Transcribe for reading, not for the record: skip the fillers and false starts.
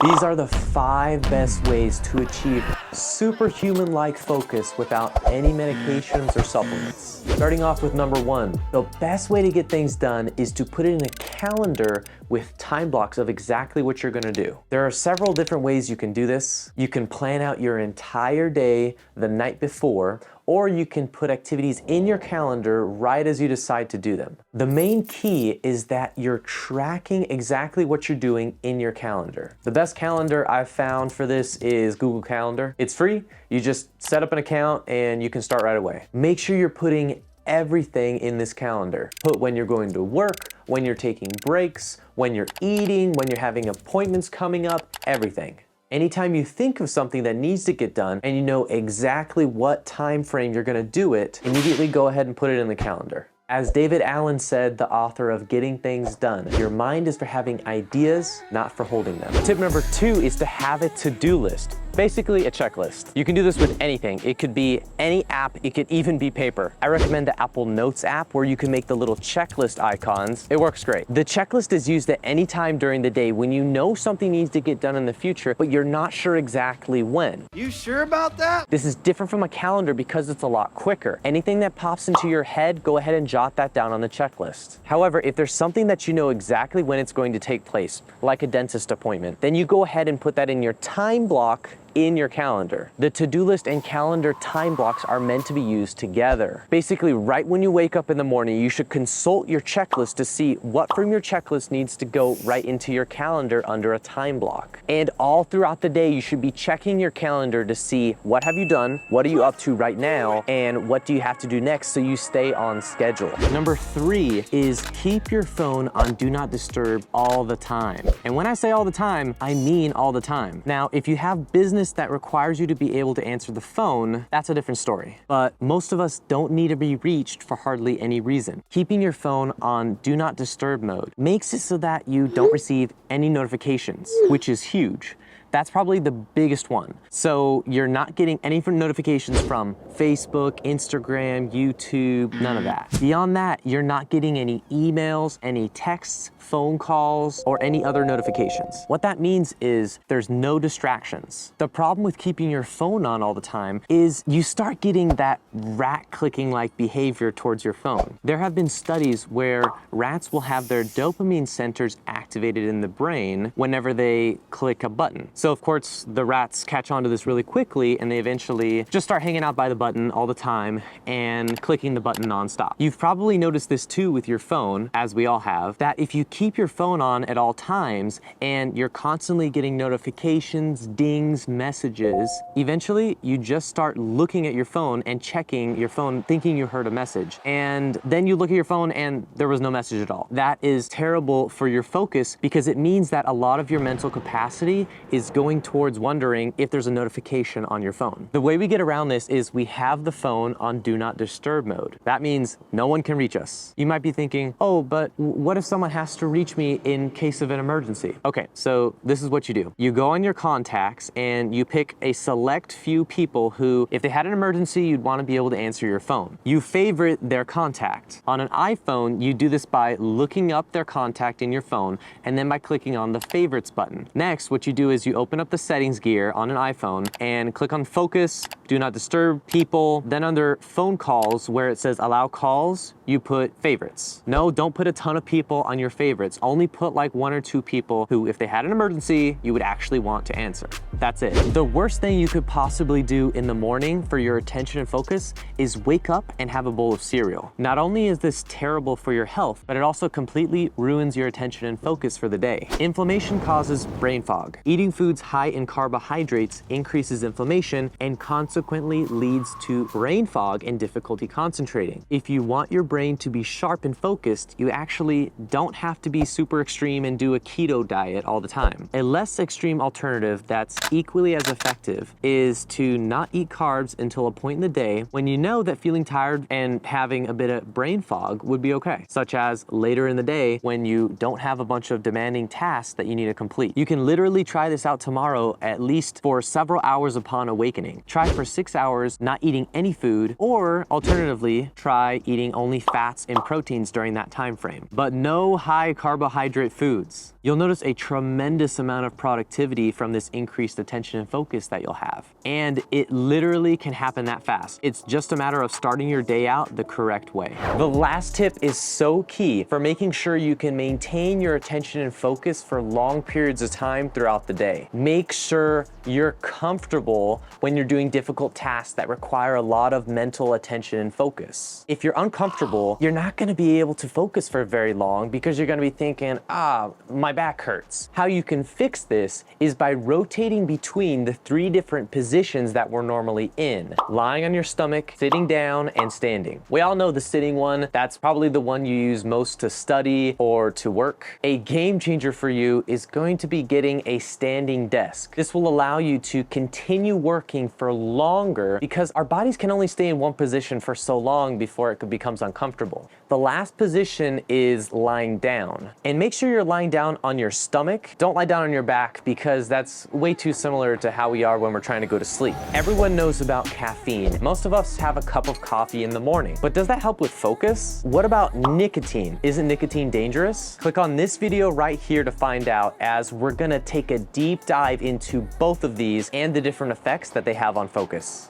These are the 5 best ways to achieve superhuman-like focus without any medications or supplements. Starting off with number 1, the best way to get things done is to put it in a calendar with time blocks of exactly what you're gonna do. There are several different ways you can do this. You can plan out your entire day the night before, or you can put activities in your calendar right as you decide to do them. The main key is that you're tracking exactly what you're doing in your calendar. The best calendar I've found for this is Google Calendar. It's free. You just set up an account and you can start right away. Make sure you're putting everything in this calendar. Put when you're going to work, when you're taking breaks, when you're eating, when you're having appointments coming up, everything. Anytime you think of something that needs to get done and you know exactly what time frame you're gonna do it, immediately go ahead and put it in the calendar. As David Allen said, the author of Getting Things Done, your mind is for having ideas, not for holding them. Tip number 2 is to have a to-do list. Basically a checklist. You can do this with anything. It could be any app, it could even be paper. I recommend the Apple Notes app where you can make the little checklist icons. It works great. The checklist is used at any time during the day when you know something needs to get done in the future, but you're not sure exactly when. You sure about that? This is different from a calendar because it's a lot quicker. Anything that pops into your head, go ahead and jot that down on the checklist. However, if there's something that you know exactly when it's going to take place, like a dentist appointment, then you go ahead and put that in your time block in your calendar. The to-do list and calendar time blocks are meant to be used together. Basically, right when you wake up in the morning, you should consult your checklist to see what from your checklist needs to go right into your calendar under a time block. And all throughout the day, you should be checking your calendar to see what have you done, what are you up to right now, and what do you have to do next so you stay on schedule. Number 3 is keep your phone on Do Not Disturb all the time. And when I say all the time, I mean all the time. Now, if you have business that requires you to be able to answer the phone, that's a different story. But most of us don't need to be reached for hardly any reason. Keeping your phone on Do Not Disturb mode makes it so that you don't receive any notifications, which is huge. That's probably the biggest one. So you're not getting any notifications from Facebook, Instagram, YouTube, none of that. Beyond that, you're not getting any emails, any texts, phone calls, or any other notifications. What that means is there's no distractions. The problem with keeping your phone on all the time is you start getting that rat clicking like behavior towards your phone. There have been studies where rats will have their dopamine centers activated in the brain whenever they click a button. So of course, the rats catch on to this really quickly and they eventually just start hanging out by the button all the time and clicking the button nonstop. You've probably noticed this too with your phone, as we all have, that if you keep your phone on at all times and you're constantly getting notifications, dings, messages, eventually you just start looking at your phone and checking your phone thinking you heard a message. And then you look at your phone and there was no message at all. That is terrible for your focus because it means that a lot of your mental capacity is going towards wondering if there's a notification on your phone. The way we get around this is we have the phone on Do Not Disturb mode. That means no one can reach us. You might be thinking, oh, but what if someone has to reach me in case of an emergency? Okay, so this is what you do. You go on your contacts and you pick a select few people who, if they had an emergency, you'd want to be able to answer your phone. You favorite their contact. On an iPhone, you do this by looking up their contact in your phone and then by clicking on the favorites button. Next, what you do is you open up the settings gear on an iPhone and click on focus, Do Not Disturb people. Then under phone calls where it says allow calls, you put favorites. No, don't put a ton of people on your favorites. Only put like 1 or 2 people who, if they had an emergency, you would actually want to answer. That's it. The worst thing you could possibly do in the morning for your attention and focus is wake up and have a bowl of cereal. Not only is this terrible for your health, but it also completely ruins your attention and focus for the day. Inflammation causes brain fog. Eating foods high in carbohydrates increases inflammation and consequently leads to brain fog and difficulty concentrating. If you want your brain to be sharp and focused, you actually don't have to be super extreme and do a keto diet all the time. A less extreme alternative that's equally as effective is to not eat carbs until a point in the day when you know that feeling tired and having a bit of brain fog would be okay, such as later in the day when you don't have a bunch of demanding tasks that you need to complete. You can literally try this out out tomorrow at least for several hours upon awakening. Try for 6 hours not eating any food, or alternatively, try eating only fats and proteins during that time frame, but no high carbohydrate foods. You'll notice a tremendous amount of productivity from this increased attention and focus that you'll have. And it literally can happen that fast. It's just a matter of starting your day out the correct way. The last tip is so key for making sure you can maintain your attention and focus for long periods of time throughout the day. Make sure you're comfortable when you're doing difficult tasks that require a lot of mental attention and focus. If you're uncomfortable, you're not gonna be able to focus for very long because you're gonna be thinking, my back hurts. How you can fix this is by rotating between the 3 different positions that we're normally in: lying on your stomach, sitting down, and standing. We all know the sitting one. That's probably the one you use most to study or to work. A game changer for you is going to be getting a standing desk. This will allow you to continue working for longer because our bodies can only stay in one position for so long before it becomes uncomfortable. The last position is lying down. And make sure you're lying down on your stomach. Don't lie down on your back because that's way too similar to how we are when we're trying to go to sleep. Everyone knows about caffeine. Most of us have a cup of coffee in the morning, but does that help with focus? What about nicotine? Isn't nicotine dangerous? Click on this video right here to find out, as we're gonna take a deep dive into both of these and the different effects that they have on focus.